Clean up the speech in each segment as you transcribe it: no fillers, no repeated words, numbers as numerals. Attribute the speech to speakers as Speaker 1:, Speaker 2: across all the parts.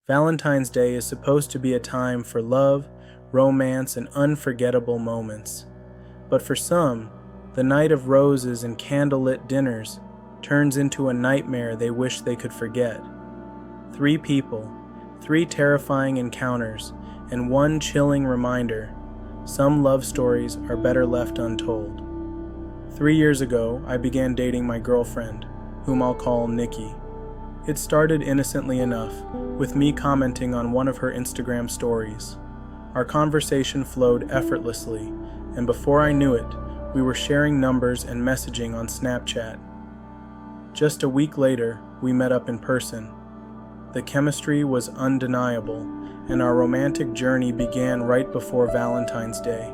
Speaker 1: Valentine's Day is supposed to be a time for love, romance, and unforgettable moments. But for some, the night of roses and candlelit dinners turns into a nightmare they wish they could forget. 3 people, 3 terrifying encounters, and 1 chilling reminder: some love stories are better left untold. 3 years ago, I began dating my girlfriend, whom I'll call Nikki. It started innocently enough, with me commenting on one of her Instagram stories. Our conversation flowed effortlessly, and before I knew it, we were sharing numbers and messaging on Snapchat. Just a week later, we met up in person. The chemistry was undeniable, and our romantic journey began right before Valentine's Day.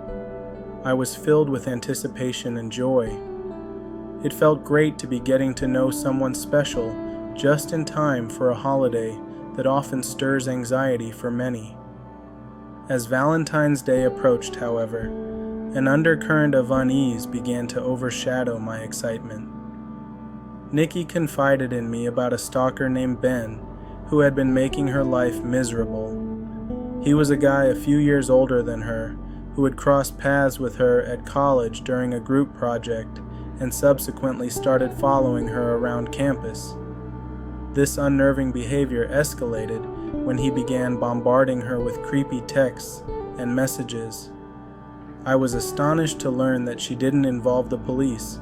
Speaker 1: I was filled with anticipation and joy. It felt great to be getting to know someone special just in time for a holiday that often stirs anxiety for many. As Valentine's Day approached, however, an undercurrent of unease began to overshadow my excitement. Nikki confided in me about a stalker named Ben who had been making her life miserable. He was a guy a few years older than her who had crossed paths with her at college during a group project and subsequently started following her around campus. This unnerving behavior escalated when he began bombarding her with creepy texts and messages. I was astonished to learn that she didn't involve the police,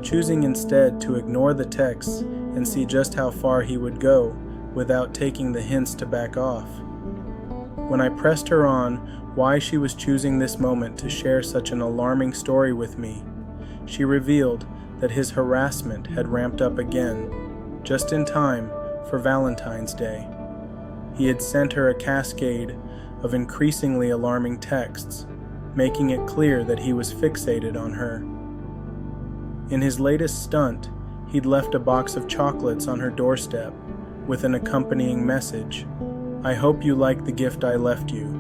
Speaker 1: choosing instead to ignore the texts and see just how far he would go without taking the hints to back off. When I pressed her on why she was choosing this moment to share such an alarming story with me, she revealed that his harassment had ramped up again, just in time for Valentine's Day. He had sent her a cascade of increasingly alarming texts, making it clear that he was fixated on her. In his latest stunt, he'd left a box of chocolates on her doorstep with an accompanying message: "I hope you like the gift I left you."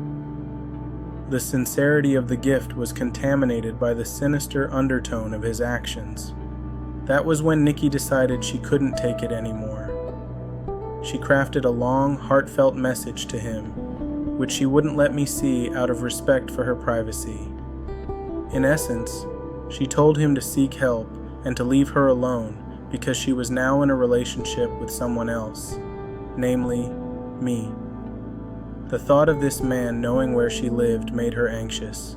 Speaker 1: The sincerity of the gift was contaminated by the sinister undertone of his actions. That was when Nikki decided she couldn't take it anymore. She crafted a long, heartfelt message to him, which she wouldn't let me see out of respect for her privacy. In essence, she told him to seek help and to leave her alone because she was now in a relationship with someone else, namely, me. The thought of this man knowing where she lived made her anxious.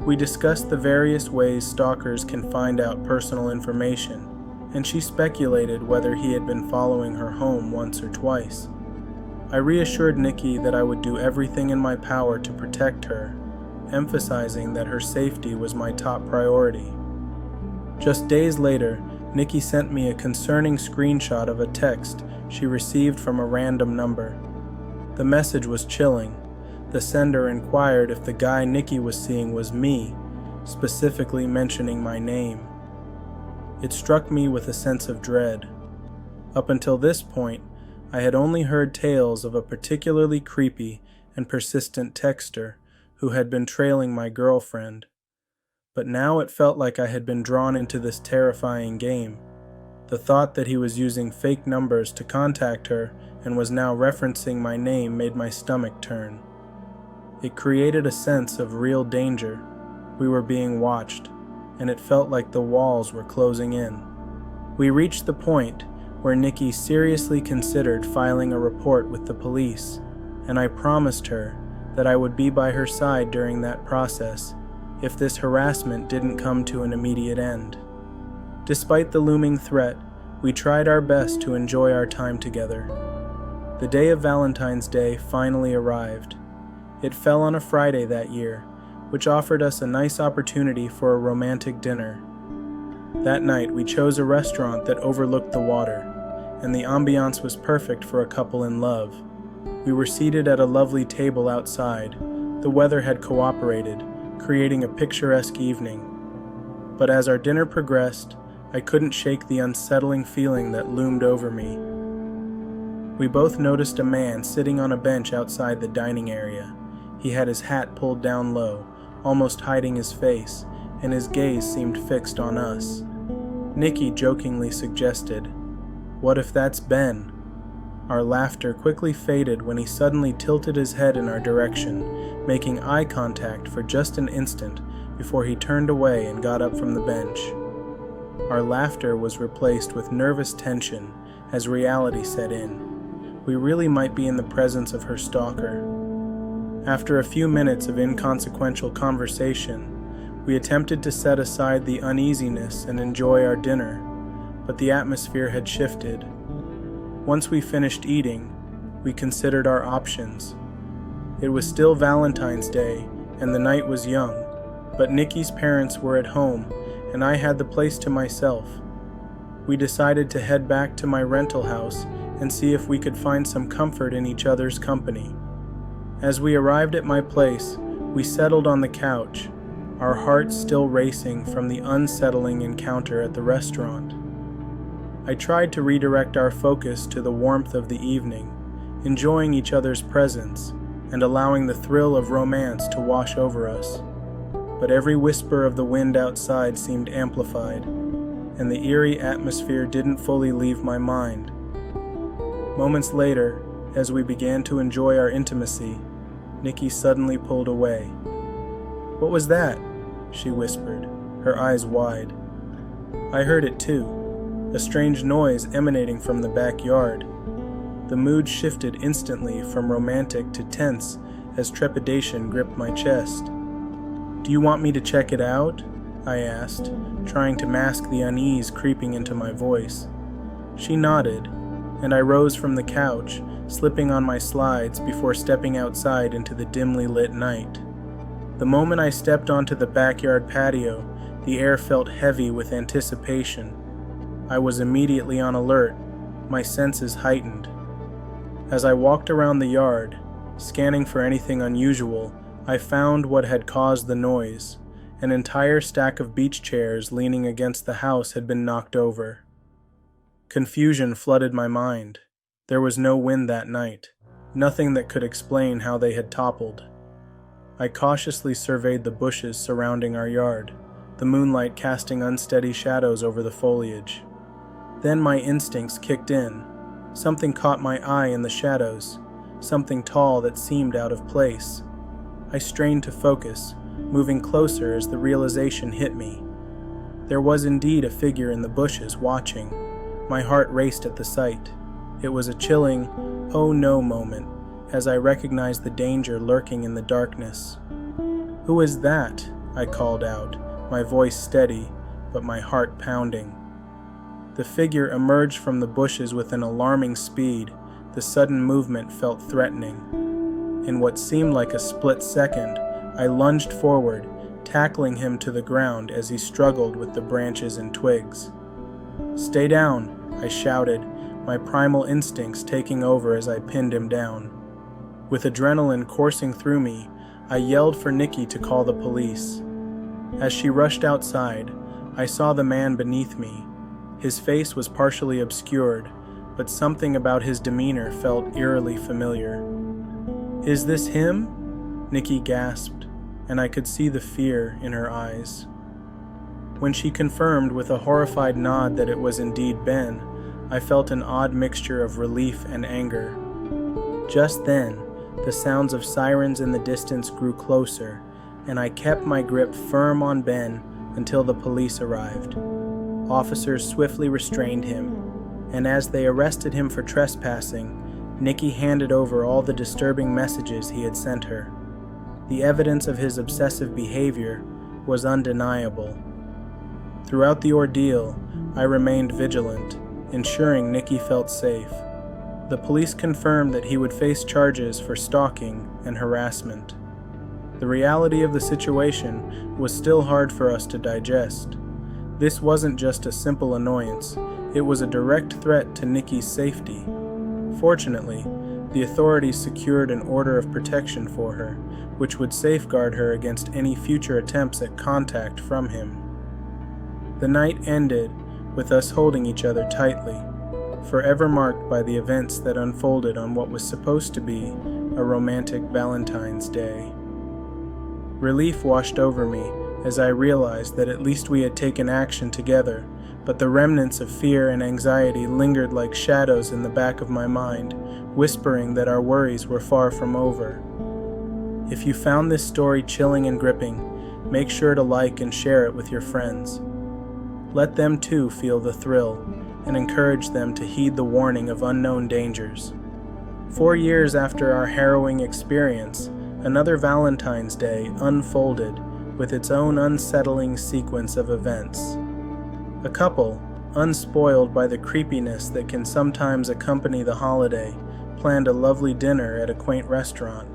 Speaker 1: We discussed the various ways stalkers can find out personal information, and she speculated whether he had been following her home once or twice. I reassured Nikki that I would do everything in my power to protect her, emphasizing that her safety was my top priority. Just days later, Nikki sent me a concerning screenshot of a text she received from a random number. The message was chilling. The sender inquired if the guy Nikki was seeing was me, specifically mentioning my name. It struck me with a sense of dread. Up until this point, I had only heard tales of a particularly creepy and persistent texter who had been trailing my girlfriend. But now it felt like I had been drawn into this terrifying game. The thought that he was using fake numbers to contact her and was now referencing my name made my stomach turn. It created a sense of real danger. We were being watched, and it felt like the walls were closing in. We reached the point where Nikki seriously considered filing a report with the police, and I promised her that I would be by her side during that process if this harassment didn't come to an immediate end. Despite the looming threat, we tried our best to enjoy our time together. The day of Valentine's Day finally arrived. It fell on a Friday that year, which offered us a nice opportunity for a romantic dinner. That night, we chose a restaurant that overlooked the water, and the ambiance was perfect for a couple in love. We were seated at a lovely table outside. The weather had cooperated, creating a picturesque evening. But as our dinner progressed, I couldn't shake the unsettling feeling that loomed over me. We both noticed a man sitting on a bench outside the dining area. He had his hat pulled down low, almost hiding his face, and his gaze seemed fixed on us. Nikki jokingly suggested, "What if that's Ben?" Our laughter quickly faded when he suddenly tilted his head in our direction, making eye contact for just an instant before he turned away and got up from the bench. Our laughter was replaced with nervous tension as reality set in. We really might be in the presence of her stalker. After a few minutes of inconsequential conversation, we attempted to set aside the uneasiness and enjoy our dinner, but the atmosphere had shifted. Once we finished eating, we considered our options. It was still Valentine's Day, and the night was young, but Nikki's parents were at home, and I had the place to myself. We decided to head back to my rental house and see if we could find some comfort in each other's company. As we arrived at my place, we settled on the couch, our hearts still racing from the unsettling encounter at the restaurant. I tried to redirect our focus to the warmth of the evening, enjoying each other's presence and allowing the thrill of romance to wash over us. But every whisper of the wind outside seemed amplified, and the eerie atmosphere didn't fully leave my mind. Moments later, as we began to enjoy our intimacy, Nikki suddenly pulled away. "What was that?" she whispered, her eyes wide. I heard it too. A strange noise emanating from the backyard. The mood shifted instantly from romantic to tense as trepidation gripped my chest. "Do you want me to check it out?" I asked, trying to mask the unease creeping into my voice. She nodded, and I rose from the couch, slipping on my slides before stepping outside into the dimly lit night. The moment I stepped onto the backyard patio, the air felt heavy with anticipation. I was immediately on alert, my senses heightened. As I walked around the yard, scanning for anything unusual, I found what had caused the noise. An entire stack of beach chairs leaning against the house had been knocked over. Confusion flooded my mind. There was no wind that night, nothing that could explain how they had toppled. I cautiously surveyed the bushes surrounding our yard, the moonlight casting unsteady shadows over the foliage. Then my instincts kicked in. Something caught my eye in the shadows, something tall that seemed out of place. I strained to focus, moving closer as the realization hit me. There was indeed a figure in the bushes watching. My heart raced at the sight. It was a chilling, oh no moment, as I recognized the danger lurking in the darkness. "Who is that?" I called out, my voice steady, but my heart pounding. The figure emerged from the bushes with an alarming speed. The sudden movement felt threatening. In what seemed like a split second, I lunged forward, tackling him to the ground as he struggled with the branches and twigs. "Stay down," I shouted, my primal instincts taking over as I pinned him down. With adrenaline coursing through me, I yelled for Nikki to call the police. As she rushed outside, I saw the man beneath me. His face was partially obscured, but something about his demeanor felt eerily familiar. "Is this him?" Nikki gasped, and I could see the fear in her eyes. When she confirmed with a horrified nod that it was indeed Ben, I felt an odd mixture of relief and anger. Just then, the sounds of sirens in the distance grew closer, and I kept my grip firm on Ben until the police arrived. Officers swiftly restrained him, and as they arrested him for trespassing, Nikki handed over all the disturbing messages he had sent her. The evidence of his obsessive behavior was undeniable. Throughout the ordeal, I remained vigilant, ensuring Nikki felt safe. The police confirmed that he would face charges for stalking and harassment. The reality of the situation was still hard for us to digest. This wasn't just a simple annoyance, it was a direct threat to Nikki's safety. Fortunately, the authorities secured an order of protection for her, which would safeguard her against any future attempts at contact from him. The night ended with us holding each other tightly, forever marked by the events that unfolded on what was supposed to be a romantic Valentine's Day. Relief washed over me as I realized that at least we had taken action together, but the remnants of fear and anxiety lingered like shadows in the back of my mind, whispering that our worries were far from over. If you found this story chilling and gripping, make sure to like and share it with your friends. Let them too feel the thrill, and encourage them to heed the warning of unknown dangers. 4 years after our harrowing experience, another Valentine's Day unfolded with its own unsettling sequence of events. A couple, unspoiled by the creepiness that can sometimes accompany the holiday, planned a lovely dinner at a quaint restaurant.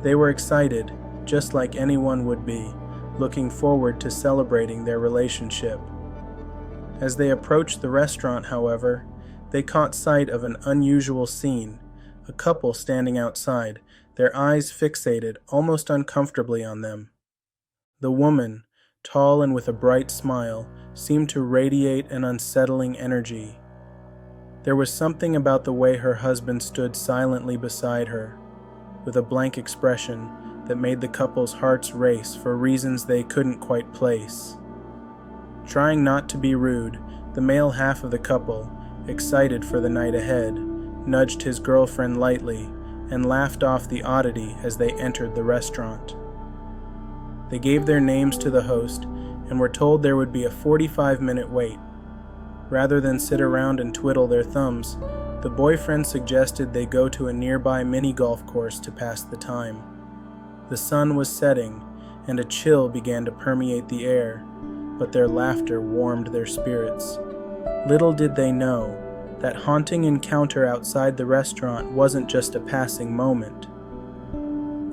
Speaker 1: They were excited, just like anyone would be, looking forward to celebrating their relationship. As they approached the restaurant, however, they caught sight of an unusual scene, a couple standing outside, their eyes fixated almost uncomfortably on them. The woman, tall and with a bright smile, seemed to radiate an unsettling energy. There was something about the way her husband stood silently beside her, with a blank expression that made the couple's hearts race for reasons they couldn't quite place. Trying not to be rude, the male half of the couple, excited for the night ahead, nudged his girlfriend lightly and laughed off the oddity as they entered the restaurant. They gave their names to the host and were told there would be a 45-minute wait. Rather than sit around and twiddle their thumbs, the boyfriend suggested they go to a nearby mini-golf course to pass the time. The sun was setting, and a chill began to permeate the air, but their laughter warmed their spirits. Little did they know that haunting encounter outside the restaurant wasn't just a passing moment.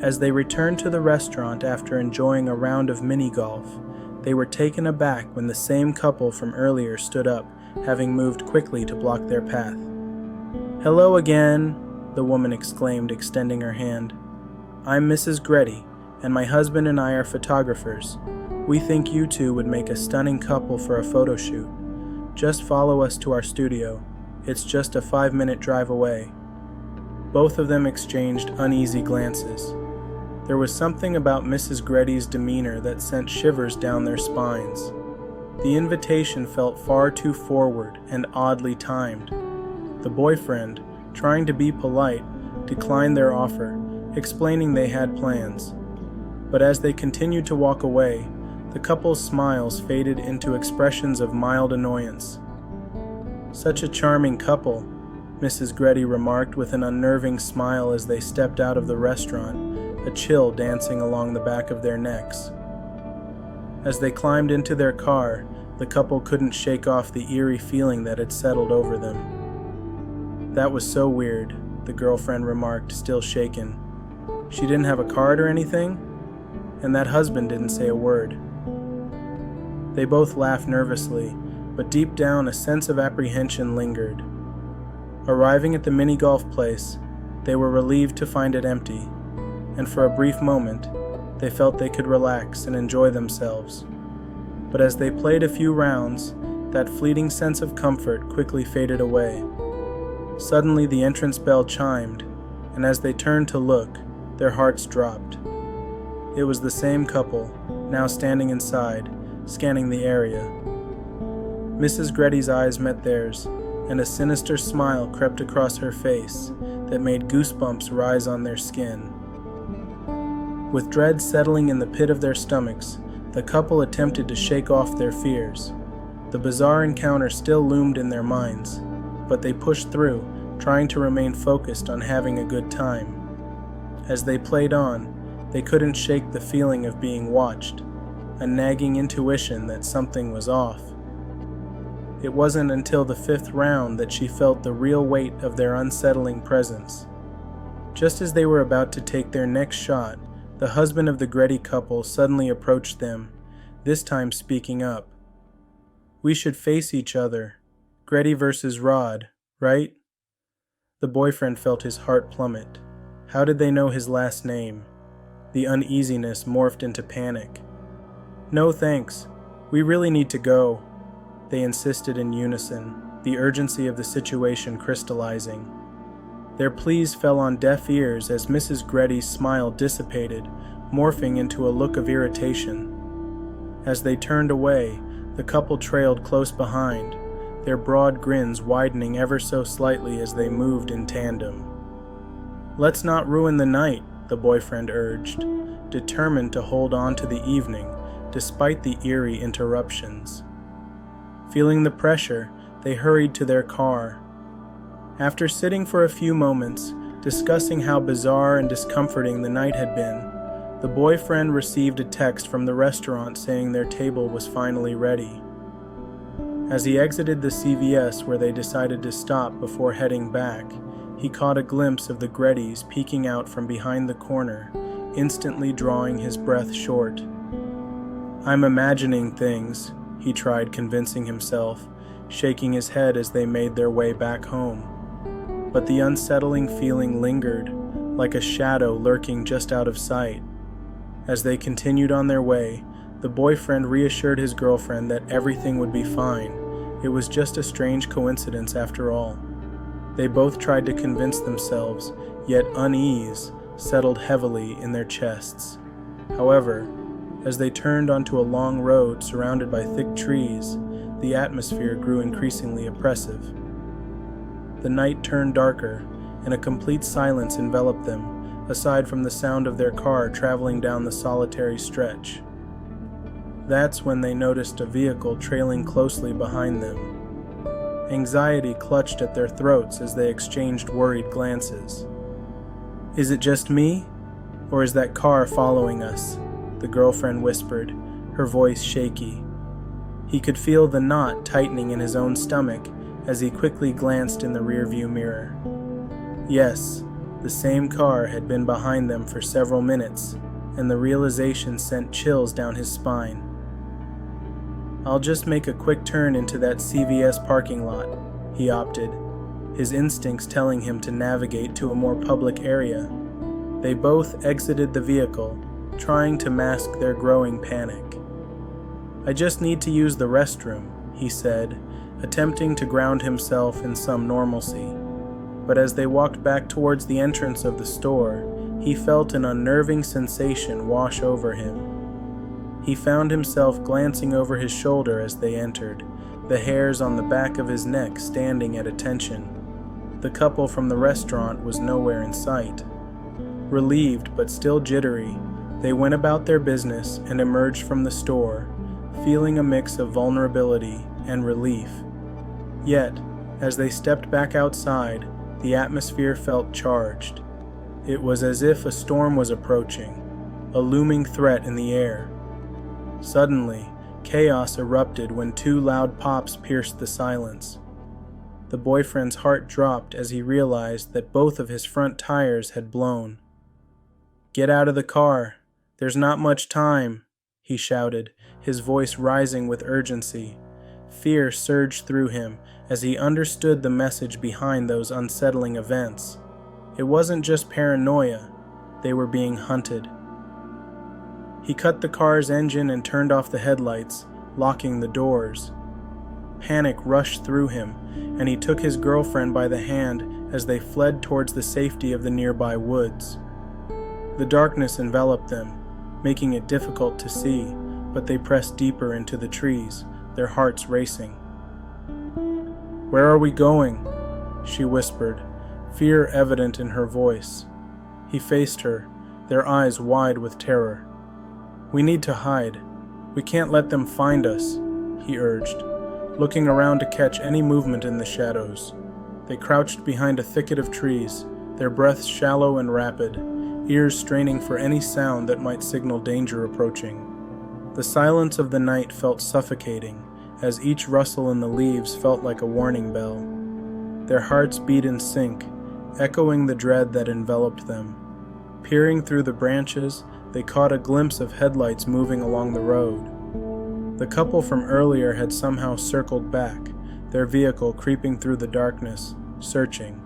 Speaker 1: As they returned to the restaurant after enjoying a round of mini-golf, they were taken aback when the same couple from earlier stood up, having moved quickly to block their path. "Hello again," the woman exclaimed, extending her hand. "I'm Mrs. Gretty, and my husband and I are photographers. We think you two would make a stunning couple for a photo shoot. Just follow us to our studio. It's just a 5-minute drive away." Both of them exchanged uneasy glances. There was something about Mrs. Gretty's demeanor that sent shivers down their spines. The invitation felt far too forward and oddly timed. The boyfriend, trying to be polite, declined their offer, explaining they had plans. But as they continued to walk away, the couple's smiles faded into expressions of mild annoyance. "Such a charming couple," Mrs. Gretty remarked with an unnerving smile as they stepped out of the restaurant, a chill dancing along the back of their necks. As they climbed into their car, the couple couldn't shake off the eerie feeling that had settled over them. "That was so weird," the girlfriend remarked, still shaken. "She didn't have a card or anything? And that husband didn't say a word." They both laughed nervously, but deep down a sense of apprehension lingered. Arriving at the mini-golf place, they were relieved to find it empty, and for a brief moment, they felt they could relax and enjoy themselves. But as they played a few rounds, that fleeting sense of comfort quickly faded away. Suddenly the entrance bell chimed, and as they turned to look, their hearts dropped. It was the same couple, now standing inside, scanning the area. Mrs. Gretty's eyes met theirs, and a sinister smile crept across her face that made goosebumps rise on their skin. With dread settling in the pit of their stomachs, the couple attempted to shake off their fears. The bizarre encounter still loomed in their minds, but they pushed through, trying to remain focused on having a good time. As they played on, they couldn't shake the feeling of being watched, a nagging intuition that something was off. It wasn't until the 5th round that she felt the real weight of their unsettling presence. Just as they were about to take their next shot, the husband of the Gretty couple suddenly approached them, this time speaking up. "We should face each other. Gretty versus Rod, right?" The boyfriend felt his heart plummet. How did they know his last name? The uneasiness morphed into panic. "No thanks. We really need to go," they insisted in unison, the urgency of the situation crystallizing. Their pleas fell on deaf ears as Mrs. Gretty's smile dissipated, morphing into a look of irritation. As they turned away, The couple trailed close behind, their broad grins widening ever so slightly as they moved in tandem. "Let's not ruin the night," the boyfriend urged, determined to hold on to the evening despite the eerie interruptions. Feeling the pressure, they hurried to their car. After sitting for a few moments, discussing how bizarre and discomforting the night had been, the boyfriend received a text from the restaurant saying their table was finally ready. As he exited the CVS where they decided to stop before heading back, he caught a glimpse of the Grettys peeking out from behind the corner, instantly drawing his breath short. "I'm imagining things," he tried convincing himself, shaking his head as they made their way back home. But the unsettling feeling lingered, like a shadow lurking just out of sight. As they continued on their way, the boyfriend reassured his girlfriend that everything would be fine. It was just a strange coincidence after all. They both tried to convince themselves, yet unease settled heavily in their chests. However, as they turned onto a long road surrounded by thick trees, the atmosphere grew increasingly oppressive. The night turned darker, and a complete silence enveloped them, aside from the sound of their car traveling down the solitary stretch. That's when they noticed a vehicle trailing closely behind them. Anxiety clutched at their throats as they exchanged worried glances. "Is it just me? Or is that car following us?" the girlfriend whispered, her voice shaky. He could feel the knot tightening in his own stomach as he quickly glanced in the rearview mirror. Yes, the same car had been behind them for several minutes, and the realization sent chills down his spine. "I'll just make a quick turn into that CVS parking lot," he opted, his instincts telling him to navigate to a more public area. They both exited the vehicle, trying to mask their growing panic. "I just need to use the restroom," he said, attempting to ground himself in some normalcy. But as they walked back towards the entrance of the store, he felt an unnerving sensation wash over him. He found himself glancing over his shoulder as they entered, the hairs on the back of his neck standing at attention. The couple from the restaurant was nowhere in sight. Relieved but still jittery, they went about their business and emerged from the store, feeling a mix of vulnerability and relief. Yet, as they stepped back outside, the atmosphere felt charged. It was as if a storm was approaching, a looming threat in the air. Suddenly, chaos erupted when two loud pops pierced the silence. The boyfriend's heart dropped as he realized that both of his front tires had blown. "Get out of the car. There's not much time," he shouted, his voice rising with urgency. Fear surged through him as he understood the message behind those unsettling events. It wasn't just paranoia, they were being hunted. He cut the car's engine and turned off the headlights, locking the doors. Panic rushed through him, and he took his girlfriend by the hand as they fled towards the safety of the nearby woods. The darkness enveloped them, making it difficult to see, but they pressed deeper into the trees, their hearts racing. "Where are we going?" she whispered, fear evident in her voice. He faced her, their eyes wide with terror. "We need to hide. We can't let them find us," he urged, looking around to catch any movement in the shadows. They crouched behind a thicket of trees, their breaths shallow and rapid, ears straining for any sound that might signal danger approaching. The silence of the night felt suffocating, as each rustle in the leaves felt like a warning bell. Their hearts beat in sync, echoing the dread that enveloped them. Peering through the branches, they caught a glimpse of headlights moving along the road. The couple from earlier had somehow circled back, their vehicle creeping through the darkness, searching.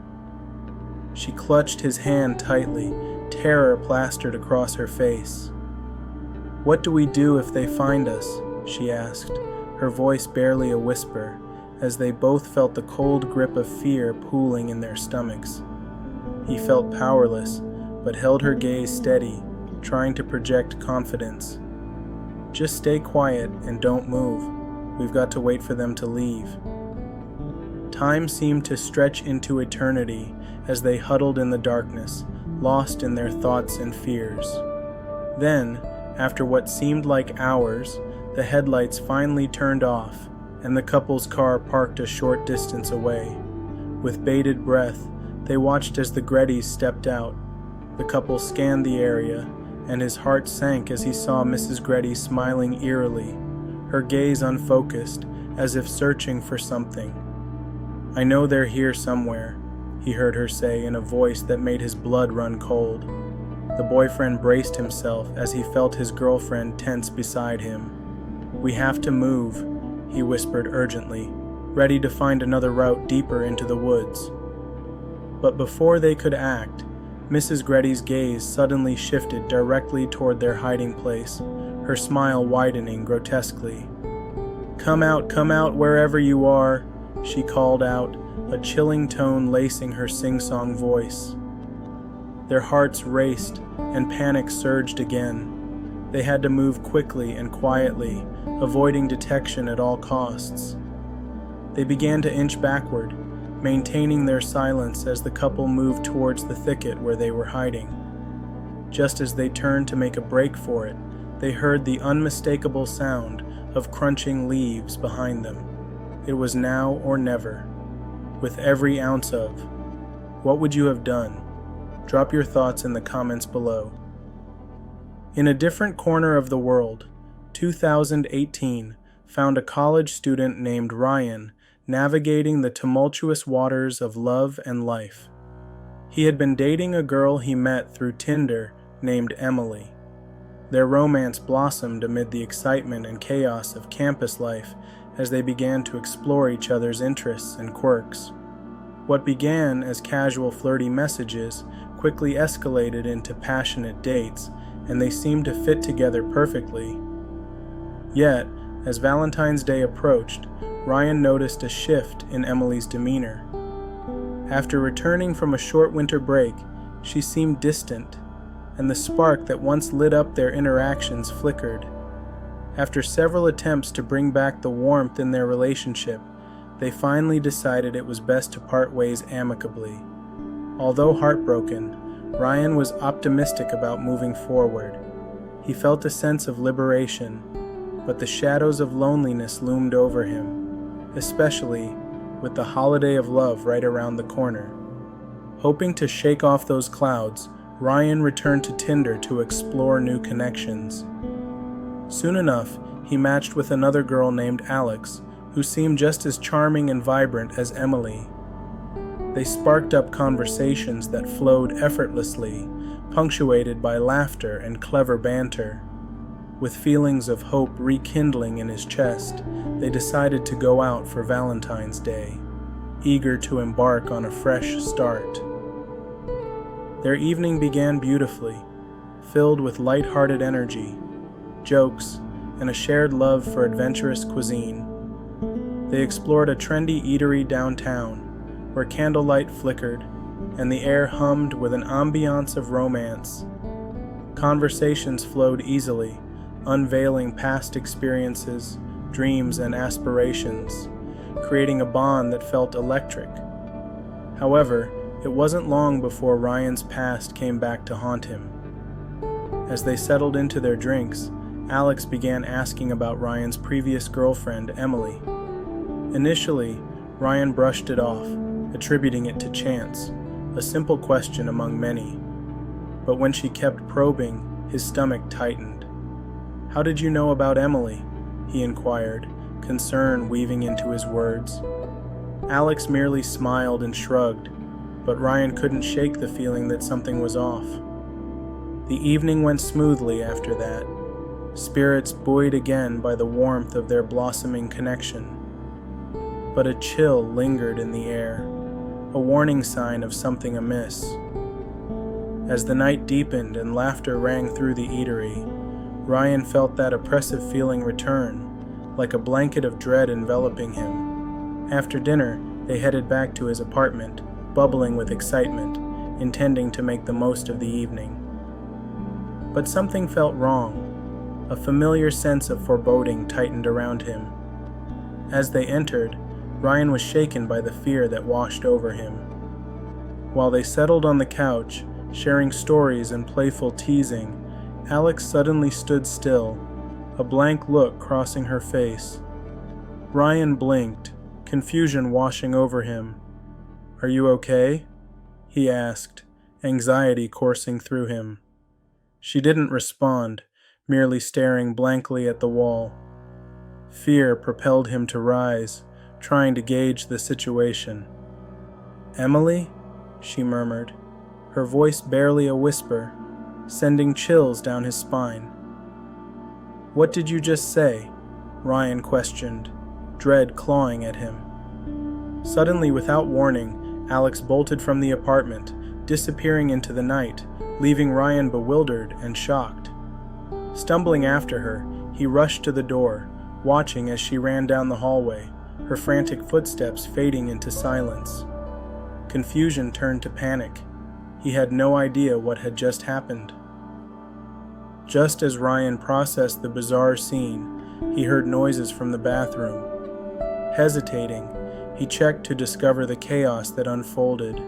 Speaker 1: She clutched his hand tightly, terror plastered across her face. "What do we do if they find us?" she asked, her voice barely a whisper, as they both felt the cold grip of fear pooling in their stomachs. He felt powerless, but held her gaze steady, trying to project confidence. "Just stay quiet and don't move. We've got to wait for them to leave." Time seemed to stretch into eternity as they huddled in the darkness, lost in their thoughts and fears. Then, after what seemed like hours, the headlights finally turned off, and the couple's car parked a short distance away. With bated breath, they watched as the Grettys stepped out. The couple scanned the area, and his heart sank as he saw Mrs. Gretty smiling eerily, her gaze unfocused, as if searching for something. "I know they're here somewhere," he heard her say in a voice that made his blood run cold. The boyfriend braced himself as he felt his girlfriend tense beside him. "We have to move," he whispered urgently, ready to find another route deeper into the woods. But before they could act, Mrs. Gretty's gaze suddenly shifted directly toward their hiding place, her smile widening grotesquely. Come out wherever you are," she called out, a chilling tone lacing her sing-song voice. Their hearts raced, and panic surged again. They had to move quickly and quietly, avoiding detection at all costs. They began to inch backward, maintaining their silence as the couple moved towards the thicket where they were hiding. Just as they turned to make a break for it, they heard the unmistakable sound of crunching leaves behind them. It was now or never. With every ounce of. What would you have done? Drop your thoughts in the comments below. In a different corner of the world, 2018 found a college student named Ryan navigating the tumultuous waters of love and life. He had been dating a girl he met through Tinder named Emily. Their romance blossomed amid the excitement and chaos of campus life as they began to explore each other's interests and quirks. What began as casual flirty messages quickly escalated into passionate dates, and they seemed to fit together perfectly. Yet, as Valentine's Day approached, Ryan noticed a shift in Emily's demeanor. After returning from a short winter break, she seemed distant, and the spark that once lit up their interactions flickered. After several attempts to bring back the warmth in their relationship, they finally decided it was best to part ways amicably. Although heartbroken, Ryan was optimistic about moving forward. He felt a sense of liberation, but the shadows of loneliness loomed over him, especially with the holiday of love right around the corner. Hoping to shake off those clouds, Ryan returned to Tinder to explore new connections. Soon enough, he matched with another girl named Alex, who seemed just as charming and vibrant as Emily. They sparked up conversations that flowed effortlessly, punctuated by laughter and clever banter. With feelings of hope rekindling in his chest, they decided to go out for Valentine's Day, eager to embark on a fresh start. Their evening began beautifully, filled with light-hearted energy, jokes, and a shared love for adventurous cuisine. They explored a trendy eatery downtown, where candlelight flickered and the air hummed with an ambiance of romance. Conversations flowed easily, unveiling past experiences, dreams, and aspirations, creating a bond that felt electric. However, it wasn't long before Ryan's past came back to haunt him. As they settled into their drinks, Alex began asking about Ryan's previous girlfriend, Emily. Initially, Ryan brushed it off, attributing it to chance, a simple question among many. But when she kept probing, his stomach tightened. "How did you know about Emily?" he inquired, concern weaving into his words. Alex merely smiled and shrugged, but Ryan couldn't shake the feeling that something was off. The evening went smoothly after that, spirits buoyed again by the warmth of their blossoming connection. But a chill lingered in the air, a warning sign of something amiss. As the night deepened and laughter rang through the eatery, Ryan felt that oppressive feeling return, like a blanket of dread enveloping him. After dinner, they headed back to his apartment, bubbling with excitement, intending to make the most of the evening. But something felt wrong. A familiar sense of foreboding tightened around him. As they entered, Ryan was shaken by the fear that washed over him. While they settled on the couch, sharing stories and playful teasing, Alex suddenly stood still, a blank look crossing her face. Ryan blinked, confusion washing over him. "Are you okay?" he asked, anxiety coursing through him. She didn't respond, merely staring blankly at the wall. Fear propelled him to rise, trying to gauge the situation. "Emily?" she murmured, her voice barely a whisper, sending chills down his spine. "What did you just say?" Ryan questioned, dread clawing at him. Suddenly, without warning, Alex bolted from the apartment, disappearing into the night, leaving Ryan bewildered and shocked. Stumbling after her, he rushed to the door, watching as she ran down the hallway, her frantic footsteps fading into silence. Confusion turned to panic. He had no idea what had just happened. Just as Ryan processed the bizarre scene, he heard noises from the bathroom. Hesitating, he checked to discover the chaos that unfolded.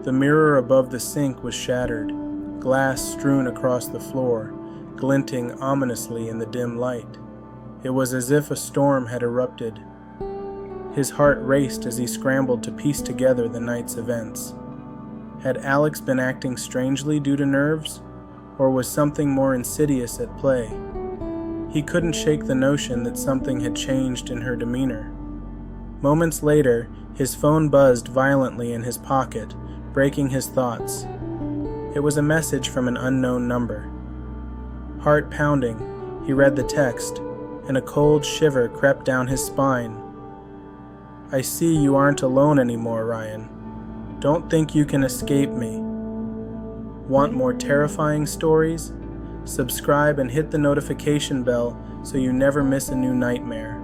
Speaker 1: The mirror above the sink was shattered, glass strewn across the floor, glinting ominously in the dim light. It was as if a storm had erupted. His heart raced as he scrambled to piece together the night's events. Had Alex been acting strangely due to nerves, or was something more insidious at play? He couldn't shake the notion that something had changed in her demeanor. Moments later, his phone buzzed violently in his pocket, breaking his thoughts. It was a message from an unknown number. Heart pounding, he read the text, and a cold shiver crept down his spine. "I see you aren't alone anymore, Ryan. Don't think you can escape me." Want more terrifying stories? Subscribe and hit the notification bell so you never miss a new nightmare.